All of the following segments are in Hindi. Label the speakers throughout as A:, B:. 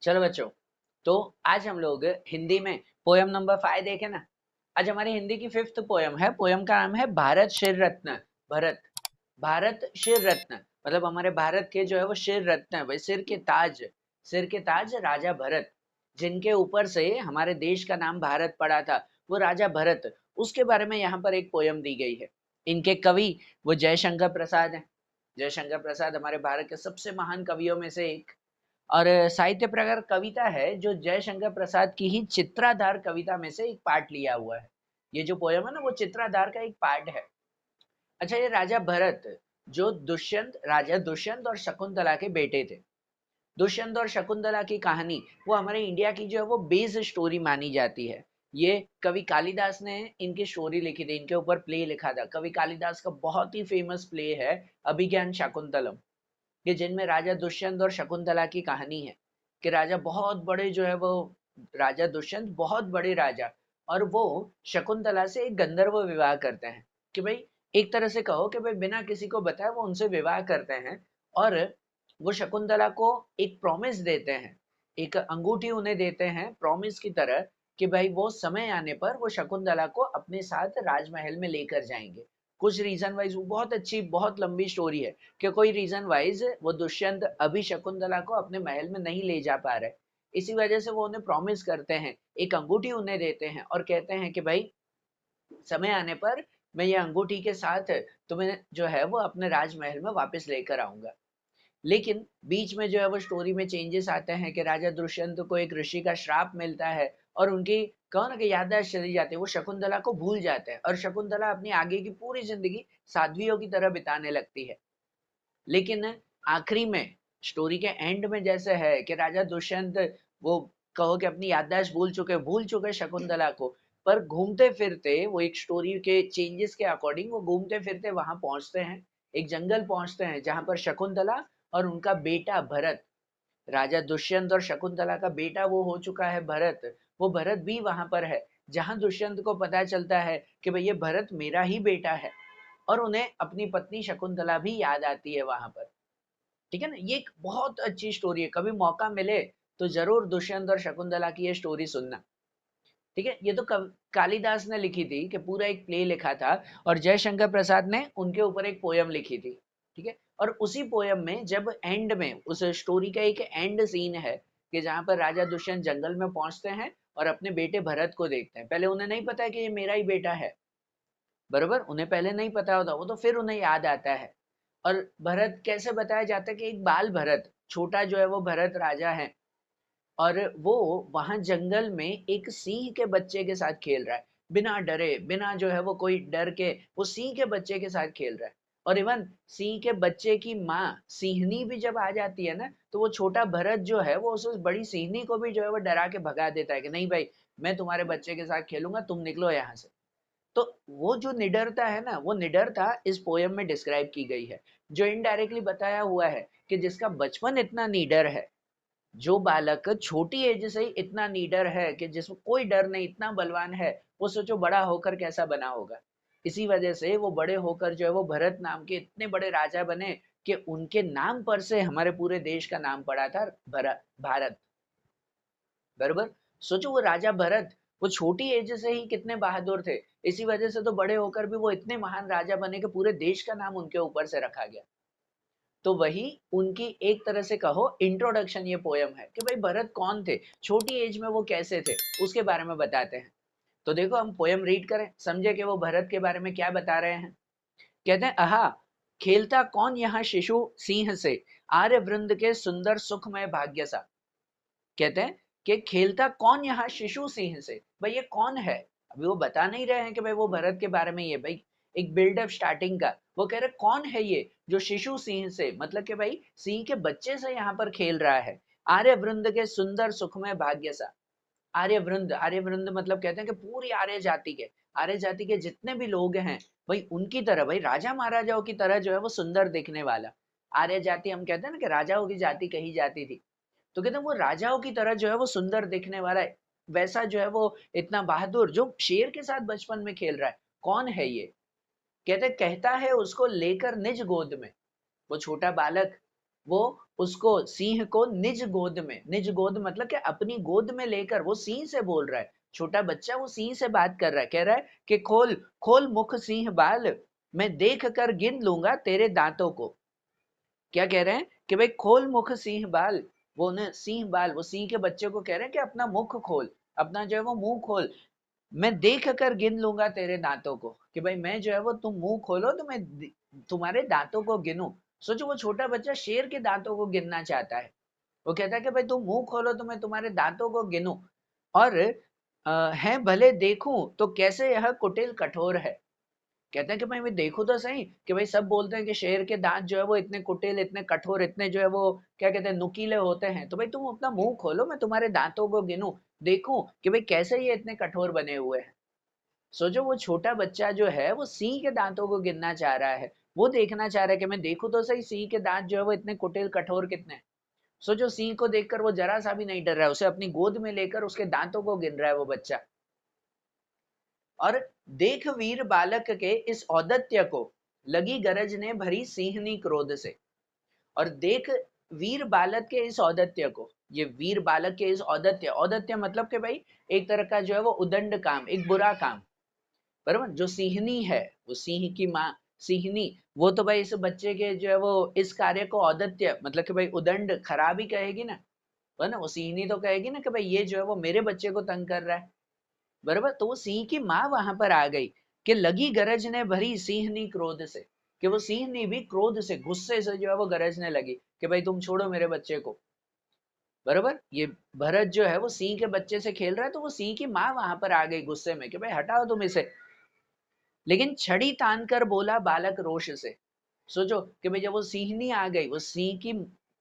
A: चलो बच्चों, तो आज हम लोग हिंदी में पोयम नंबर 5 देखें ना। आज हमारी हिंदी की 5th पोयम है। पोयम का नाम है भारत शिर रत्न। भरत, भारत शिर रत्न मतलब हमारे भारत के जो है वो शिर रत्न है भाई, सिर के ताज राजा भरत, जिनके ऊपर से हमारे देश का नाम भारत पड़ा था, वो राजा भरत, उसके बारे में यहाँ पर एक पोयम दी गई है। इनके कवि वो जयशंकर प्रसाद हैं। जयशंकर प्रसाद हमारे भारत के सबसे महान कवियों में से एक। और साहित्य प्रकार कविता है जो जयशंकर प्रसाद की ही चित्राधार कविता में से एक पार्ट लिया हुआ है। ये जो पोयम है ना, वो चित्राधार का एक पार्ट है। अच्छा, ये राजा भरत जो राजा दुष्यंत और शकुंतला के बेटे थे। दुष्यंत और शकुंतला की कहानी वो हमारे इंडिया की जो है वो बेस स्टोरी मानी जाती है। ये कवि कालिदास ने इनकी स्टोरी लिखी थी, इनके ऊपर प्ले लिखा था। कवि कालिदास का बहुत ही फेमस प्ले है अभिज्ञान शाकुंतलम, कि जिनमें राजा दुष्यंत और शकुंतला की कहानी है। कि राजा बहुत बड़े जो है वो राजा दुष्यंत बहुत बड़े राजा, और वो शकुंतला से एक गंधर्व विवाह करते हैं। कि भाई एक तरह से कहो कि भाई बिना किसी को बताए वो उनसे विवाह करते हैं। और वो शकुंतला को एक प्रॉमिस देते हैं, एक अंगूठी उन्हें देते हैं प्रॉमिस की तरह, कि भाई वो समय आने पर वो शकुंतला को अपने साथ राजमहल में लेकर जाएंगे। कुछ रीजन वाइज, वो बहुत अच्छी बहुत लंबी स्टोरी है कि कोई रीजन वाइज वो दुष्यंत अभी शकुंतला को अपने महल में नहीं ले जा पा रहे। इसी वजह से वो उन्हें प्रॉमिस करते हैं, एक अंगूठी उन्हें देते हैं और कहते हैं कि भाई समय आने पर मैं ये अंगूठी के साथ तुम्हें जो है वो अपने राजमहल में वापस लेकर आऊंगा। लेकिन बीच में जो है वो स्टोरी में चेंजेस आते हैं कि राजा दुष्यंत को एक ऋषि का श्राप मिलता है और उनकी कहो ना कि याददाश्त चली जाती है, वो शकुंतला को भूल जाते हैं और शकुंतला अपनी आगे की पूरी जिंदगी साध्वियों की तरह बिताने लगती है। लेकिन आखिरी में स्टोरी के एंड में जैसे है कि राजा दुष्यंत वो कहो कि अपनी याददाश्त भूल चुके शकुंतला को, पर घूमते फिरते वो एक स्टोरी के चेंजेस के अकॉर्डिंग वो घूमते फिरते वहां पहुंचते हैं, एक जंगल पहुंचते हैं जहां पर शकुंतला और उनका बेटा भरत, राजा दुष्यंत और शकुंतला का बेटा वो हो चुका है भरत, वो भरत भी वहां पर है। जहां दुष्यंत को पता चलता है कि भाई ये भरत मेरा ही बेटा है, और उन्हें अपनी पत्नी शकुंतला भी याद आती है वहां पर। ठीक है ना, ये एक बहुत अच्छी स्टोरी है, कभी मौका मिले तो जरूर दुष्यंत और शकुंतला की ये स्टोरी सुनना। ठीक है, ये तो कालिदास ने लिखी थी कि पूरा एक प्ले लिखा था, और जयशंकर प्रसाद ने उनके ऊपर एक पोयम लिखी थी। ठीक है, और उसी पोयम में जब एंड में उस स्टोरी का एक एंड सीन है कि जहां पर राजा दुष्यंत जंगल में पहुंचते हैं और अपने बेटे भरत को देखते हैं। पहले उन्हें नहीं पता है कि ये मेरा ही बेटा है, बरोबर, उन्हें पहले नहीं पता होता, वो तो फिर उन्हें याद आता है। और भरत कैसे बताया जाता है कि एक बाल भरत, छोटा जो है वो भरत राजा है, और वो वहां जंगल में एक सिंह के बच्चे के साथ खेल रहा है, बिना डरे, बिना जो है वो कोई डर के, वो सिंह के बच्चे के साथ खेल रहा है। और इवन सिंह के बच्चे की माँ सिंहनी भी जब आ जाती है ना, तो वो छोटा भरत जो है वो उस बड़ी सिंहनी को भी जो है वो डरा के भगा देता है कि नहीं भाई, मैं तुम्हारे बच्चे के साथ खेलूंगा, तुम निकलो यहाँ से। तो वो जो निडरता है ना, वो निडरता इस पोयम में डिस्क्राइब की गई है, जो इनडायरेक्टली बताया हुआ है कि जिसका बचपन इतना निडर है, जो बालक छोटी एज से ही इतना निडर है कि जिसमें कोई डर नहीं, इतना बलवान है, वो सोचो बड़ा होकर कैसा बना होगा। इसी वजह से वो बड़े होकर जो है वो भरत नाम के इतने बड़े राजा बने कि उनके नाम पर से हमारे पूरे देश का नाम पड़ा था भारत। बरोबर, सोचो वो राजा भरत, वो छोटी एज से ही कितने बहादुर थे। इसी वजह से तो बड़े होकर भी वो इतने महान राजा बने कि पूरे देश का नाम उनके ऊपर से रखा गया। तो वही उनकी एक तरह से कहो इंट्रोडक्शन ये पोयम है कि भाई भरत कौन थे, छोटी एज में वो कैसे थे, उसके बारे में बताते हैं। तो देखो हम पोयम रीड करें, समझे कि वो भरत के बारे में क्या बता रहे हैं। कहते हैं, आहा, खेलता कौन यहाँ शिशु सिंह से, आर्य वृंद के सुंदर सुखमय भाग्य सा। कहते हैं कि खेलता कौन यहाँ शिशु सिंह से, भाई ये कौन है। अभी वो बता नहीं रहे हैं कि भाई वो भरत के बारे में, ये भाई एक बिल्डअप स्टार्टिंग का, वो कह रहे कौन है ये जो शिशु सिंह से, मतलब कि भाई सिंह के बच्चे से यहाँ पर खेल रहा है। आर्य वृंद के सुंदर सुखमय भाग्य सा। आर्य वृंद मतलब कहते हैं कि पूरी आर्य जाति के जितने भी लोग हैं, भाई उनकी तरह, भाई राजा महाराजाओं की तरह जो है वो सुंदर दिखने वाला। आर्य जाति हम कहते हैं ना कि राजाओं की जाति कही जाती थी, तो कहते हैं वो राजाओं की तरह जो है वो सुंदर दिखने वाला है, वैसा जो है वो इतना बहादुर जो शेर के साथ बचपन में खेल रहा है। कौन है ये। कहता है उसको लेकर निज गोद में, वो छोटा बालक वो उसको सिंह को निज गोद में, निज गोद मतलब कि अपनी गोद में लेकर वो सिंह से बोल रहा है। छोटा बच्चा वो सिंह से बात कर रहा है, कह रहा है कि खोल खोल मुख सिंह बाल, मैं देख कर गिन लूंगा तेरे दांतों को। क्या कह रहे हैं कि भाई खोल मुख सिंह बाल, वो ना सिंह बाल, वो सिंह के बच्चे को कह रहे हैं कि अपना मुख खोल, अपना जो है वो मुंह खोल, मैं देख कर गिन लूंगा तेरे दांतों को, कि भाई मैं जो है वो तुम मुंह खोलो तो मैं तुम्हारे दांतों को गिनूं। सोचो वो छोटा बच्चा शेर के दांतों को गिनना चाहता है। वो कहता है कि भाई तुम मुंह खोलो तो मैं तुम्हारे दांतों को गिनूं, और है भले देखूं तो कैसे यह कुटिल कठोर है। कहते हैं कि भाई मैं देखूं तो सही, कि भाई सब बोलते हैं कि शेर के दांत जो है वो इतने कुटिल, इतने कठोर, इतने जो है वो क्या कहते हैं नुकीले होते हैं, तो भाई तुम अपना मुंह खोलो, मैं तुम्हारे दांतों को गिनूं, देखूं कि भाई कैसे ये इतने कठोर बने हुए हैं। सोचो वो छोटा बच्चा जो है वो सिंह के दांतों को गिनना चाह रहा है, वो देखना चाह रहा है कि मैं देखूं तो सही सिंह के दांत जो है वो इतने कुटिल कठोर कितने हैं। सोचो सिंह को देखकर वो जरा सा भी नहीं डर रहा है, उसे अपनी गोद में लेकर उसके दांतों को गिन रहा है वो बच्चा। और देख वीर बालक के इस औदत्य को, लगी गरज ने भरी सिंहनी क्रोध से। और देख वीर बालक के इस औदत्य को, ये वीर बालक के इस औदत्य, औदत्य मतलब कि भाई एक तरह का जो है वो उदंड काम, एक बुरा काम, बराबर। जो सिंहनी है, वो सिंह की माँ सिंहनी, वो तो भाई इस बच्चे के जो है वो इस कार्य को औदत्य मतलब कि भाई उदंड खराब ही कहेगी ना, है ना। वो सिंहनी तो कहेगी ना कि भाई ये जो है वो मेरे बच्चे को तंग कर रहा है, बराबर। तो वो सिंह की माँ वहां पर आ गई कि लगी गरज ने भरी सिंहनी क्रोध से, कि वो सिंहनी भी क्रोध से, गुस्से से जो है वो गरजने लगी कि भाई तुम छोड़ो मेरे बच्चे को, बराबर। ये भरत जो है वो सिंह के बच्चे से खेल रहा है, तो वो सिंह की माँ वहां पर आ गई गुस्से में कि भाई हटाओ तुम इसे। लेकिन छड़ी तान कर बोला बालक रोष से। सोचो कि भाई जब वो सिंहनी आ गई, वो सिंह की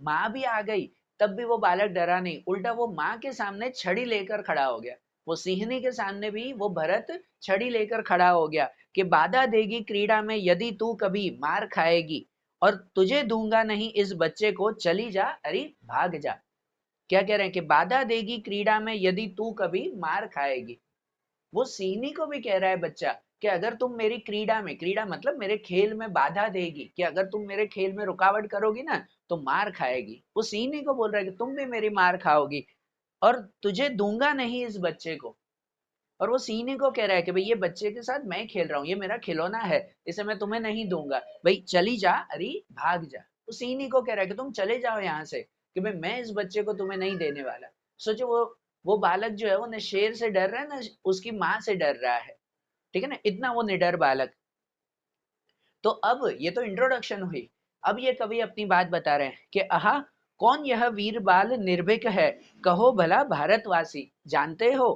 A: माँ भी आ गई, तब भी वो बालक डरा नहीं, उल्टा वो माँ के सामने छड़ी लेकर खड़ा हो गया। वो सिंहनी के सामने भी वो भरत छड़ी लेकर खड़ा हो गया कि बाधा देगी क्रीड़ा में यदि तू कभी मार खाएगी, और तुझे दूंगा नहीं इस बच्चे को, चली जा अरे भाग जा। क्या कह रहे हैं कि बाधा देगी क्रीड़ा में यदि तू कभी मार खाएगी। वो सीनी को भी कह रहा है बच्चा कि अगर तुम मेरी क्रीड़ा में, क्रीड़ा मतलब मेरे खेल में बाधा देगी, कि अगर तुम मेरे खेल में रुकावट करोगी ना तो मार खाएगी। वो सीनी को बोल रहा है कि तुम भी मेरी मार खाओगी, और तुझे दूंगा नहीं इस बच्चे को। और वो सीनी को कह रहा है कि भाई ये बच्चे के साथ मैं खेल रहा हूँ, ये मेरा खिलौना है, इसे मैं तुम्हें नहीं दूंगा, भाई चली जा अरे भाग जा। वो सीनी को कह रहा है कि तुम चले जाओ यहाँ से, कि भाई मैं इस बच्चे को तुम्हें नहीं देने वाला। सोचो वो बालक जो है वो न शेर से डर रहा है ना उसकी माँ से डर रहा है, ठीक है ना, इतना वो निडर बालक। तो अब ये तो इंट्रोडक्शन हुई, अब ये कवि अपनी बात बता रहे हैं कि आहा कौन यह वीर बाल निर्भीक है, कहो भला भारतवासी जानते हो।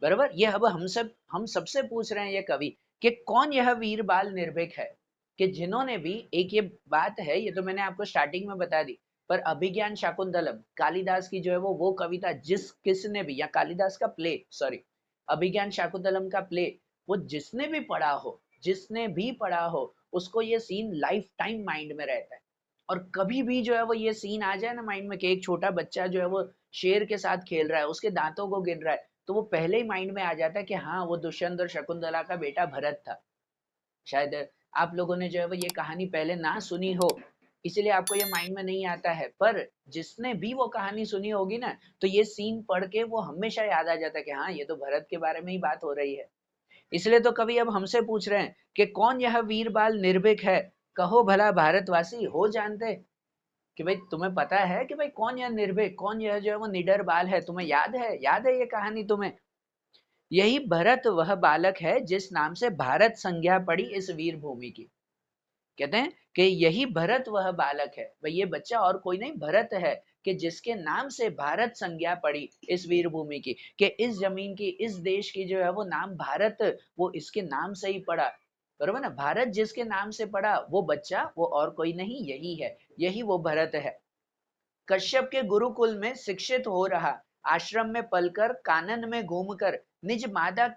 A: बराबर, ये अब हम सबसे पूछ रहे हैं ये कवि कि कौन यह वीर बाल निर्भीक है, कि जिन्होंने भी, एक ये बात है, ये तो मैंने आपको स्टार्टिंग में बता दी, पर अभिज्ञान शाकुंतलम कालिदास की जो है वो कविता जिस किसने भी, या कालिदास का प्ले, सॉरी, अभिज्ञान शाकुंतलम का प्ले, वो जिसने भी पढ़ा हो, जिसने भी पढ़ा हो, उसको ये सीन लाइफ टाइम माइंड में रहता है। और कभी भी जो है वो ये सीन आ जाए ना माइंड में कि एक छोटा बच्चा जो है वो शेर के साथ खेल रहा है, उसके दांतों को गिन रहा है, तो वो पहले ही माइंड में आ जाता है कि हाँ वो दुष्यंत और शकुंतला का बेटा भरत था। शायद आप लोगों ने जो है वो ये कहानी पहले ना सुनी हो, इसीलिए आपको ये माइंड में नहीं आता है, पर जिसने भी वो कहानी सुनी होगी ना, तो ये सीन पढ़ के वो हमेशा याद आ जाता है कि हाँ ये तो भरत के बारे में ही बात हो रही है। इसलिए तो कवि अब हमसे पूछ रहे हैं कि कौन यह वीर बाल निर्भीक है, कहो भला भारतवासी हो जानते। कि भाई तुम्हें पता है कि भाई कौन यह निर्भीक, कौन यह जो है वो निडर बाल है, तुम्हें याद है ये कहानी तुम्हें। यही भरत वह बालक है जिस नाम से भारत संज्ञा पड़ी इस वीर भूमि की। कहते हैं कि यही भरत वह बालक है, भाई ये बच्चा और कोई नहीं भरत है, कि जिसके नाम से भारत संज्ञा पड़ी इस वीर भूमि की, कि इस जमीन की, इस देश की जो है वो नाम भारत, वो इसके नाम से ही पड़ा, बरोबर ना। भारत जिसके नाम से पड़ा वो बच्चा वो और कोई नहीं, यही है, यही वो भरत है। कश्यप के गुरुकुल में शिक्षित हो रहा, आश्रम में पलकर कानन में घूमकर निज माता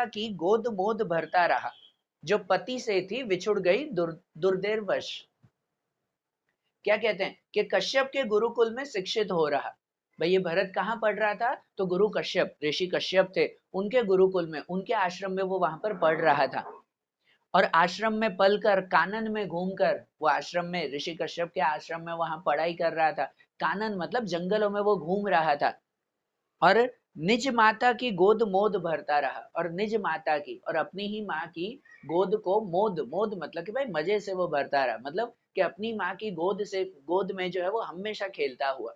A: की गोद मोद भरता रहा, जो पति से थी विछुड़ गई दुर्दैववश। क्या कहते हैं कि कश्यप के गुरुकुल में शिक्षित हो रहा। भाई ये भरत कहाँ पढ़ रहा था, तो गुरु कश्यप, ऋषि कश्यप थे, उनके गुरुकुल में, उनके आश्रम में वो वहां पर पढ़ रहा था। और आश्रम में पलकर, कानन में घूमकर, वो आश्रम में, ऋषि कश्यप के आश्रम में वहां पढ़ाई कर रहा था। कानन मतलब जंगलों में वो घूम रहा था। और निज माता की गोद मोद भरता रहा, और निज माता की और अपनी ही माँ की गोद को मोद, मोद मतलब कि भाई मजे से वो भरता रहा, मतलब कि अपनी माँ की गोद से, गोद में जो है वो हमेशा खेलता हुआ।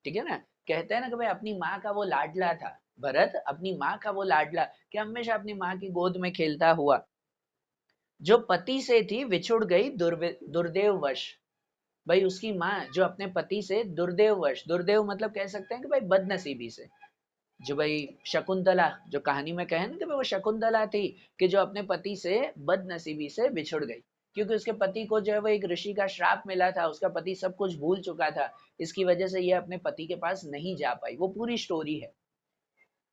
A: ठीक है ना, कहते हैं ना कि भाई अपनी माँ का वो लाडला था, भरत अपनी माँ का वो लाडला, कि हमेशा अपनी माँ की गोद में खेलता हुआ। जो पति से थी विछुड़ गई दुर्देव वश। भाई उसकी माँ जो अपने पति से दुर्देव वश, दुर्देव मतलब कह सकते हैं कि भाई बदनसीबी से, जो भाई शकुंतला, जो कहानी में कहे ना कि भाई वो शकुंतला थी, कि जो अपने पति से बदनसीबी से बिछुड़ गई, क्योंकि उसके पति को जो है वो एक ऋषि का श्राप मिला था, उसका पति सब कुछ भूल चुका था, इसकी वजह से ये अपने पति के पास नहीं जा पाई। वो पूरी स्टोरी है।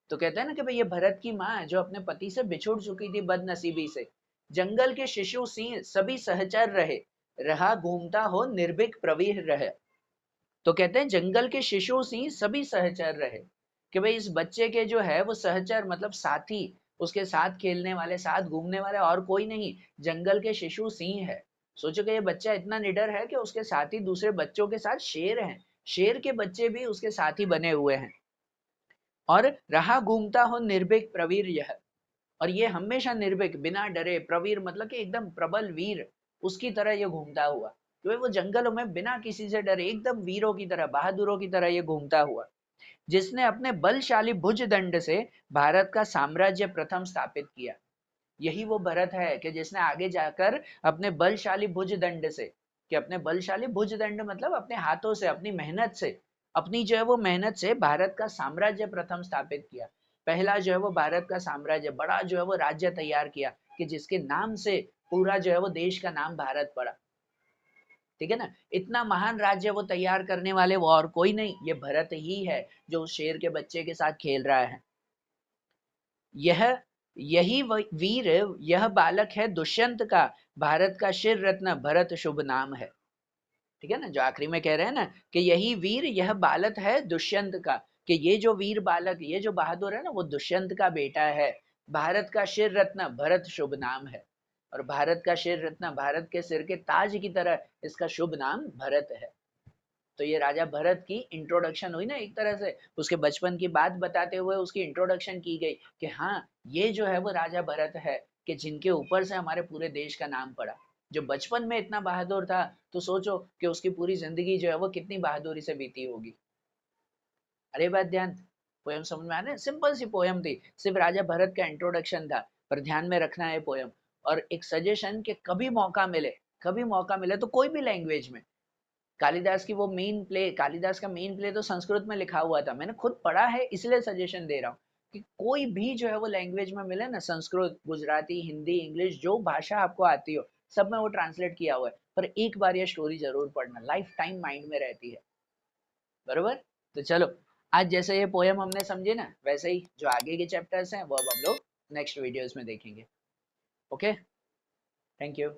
A: तो कहते हैं ना कि भाई ये भरत की माँ जो अपने पति से बिछुड़ चुकी थी बदनसीबी से, जंगल के शिशु सिंह सभी सहचर रहे, रहा घूमता हो निर्भीक प्रवीर रहे। तो कहते हैं जंगल के शिशु सिंह सभी सहचर रहे, कि भाई इस बच्चे के जो है वो सहचर मतलब साथी, उसके साथ खेलने वाले, साथ घूमने वाले और कोई नहीं, जंगल के शिशु सिंह है। सोचो कि ये बच्चा इतना निडर है कि उसके साथी दूसरे बच्चों के साथ शेर हैं, शेर के बच्चे भी उसके साथी बने हुए हैं। और रहा घूमता हो निर्भीक प्रवीर यह, और ये हमेशा निर्भीक, बिना डरे, प्रवीर मतलब कि एकदम प्रबल वीर, उसकी तरह ये घूमता हुआ, क्योंकि वो जंगलों में बिना किसी से डरे एकदम वीरों की तरह, बहादुरों की तरह ये घूमता हुआ। जिसने अपने बलशाली भुज दंड से भारत का साम्राज्य प्रथम स्थापित किया। यही वो भरत है कि जिसने आगे जाकर अपने बलशाली भुज दंड से, कि अपने बलशाली भुज दंड मतलब अपने हाथों से, अपनी मेहनत से, अपनी जो है वो मेहनत से भारत का साम्राज्य प्रथम स्थापित किया। पहला जो है वो भारत का साम्राज्य, बड़ा जो है वो राज्य तैयार किया, कि जिसके नाम से पूरा जो है वो देश का नाम भारत पड़ा। ठीक है ना, इतना महान राज्य वो तैयार करने वाले वो और कोई नहीं, ये भरत ही है जो उस शेर के बच्चे के साथ खेल रहा है। यह यही वीर, यह बालक है दुष्यंत का, भारत का शिर रत्न भरत शुभ नाम है। ठीक है ना, जो आखिरी में कह रहे हैं ना कि यही वीर यह बालक है दुष्यंत का, कि ये जो वीर बालक, ये जो बहादुर है ना, वो दुष्यंत का बेटा है। भारत का शिर रत्न भरत शुभ नाम है, और भारत का शिर रत्न, भारत के सिर के ताज की तरह इसका शुभ नाम भरत है। तो ये राजा भरत की इंट्रोडक्शन हुई ना एक तरह से, उसके बचपन की बात बताते हुए उसकी इंट्रोडक्शन की गई, कि हाँ ये जो है वो राजा भरत है, कि जिनके ऊपर से हमारे पूरे देश का नाम पड़ा। जो बचपन में इतना बहादुर था, तो सोचो कि उसकी पूरी जिंदगी जो है वो कितनी बहादुरी से बीती होगी। अरे बात ध्यान, पोयम समझ में आ रहा है? सिंपल सी पोयम थी, सिर्फ राजा भरत का इंट्रोडक्शन था, पर ध्यान में रखना है पोयम। और एक सजेशन, कि कभी मौका मिले, कभी मौका मिले तो कोई भी लैंग्वेज में, कालिदास की वो मेन प्ले, कालिदास का मेन प्ले तो संस्कृत में लिखा हुआ था, मैंने खुद पढ़ा है इसलिए सजेशन दे रहा हूँ, कि कोई भी जो है वो लैंग्वेज में मिले ना, संस्कृत, गुजराती, हिंदी, इंग्लिश, जो भाषा आपको आती हो, सब में वो ट्रांसलेट किया हुआ है, पर एक बार ये स्टोरी जरूर पढ़ना, लाइफ टाइम माइंड में रहती है। बरोबर। तो चलो, आज जैसे ये पोयम हमने समझे ना, वैसे ही जो आगे के चैप्टर्स हैं वो अब हम लोग नेक्स्ट वीडियोस में देखेंगे। Okay, thank you.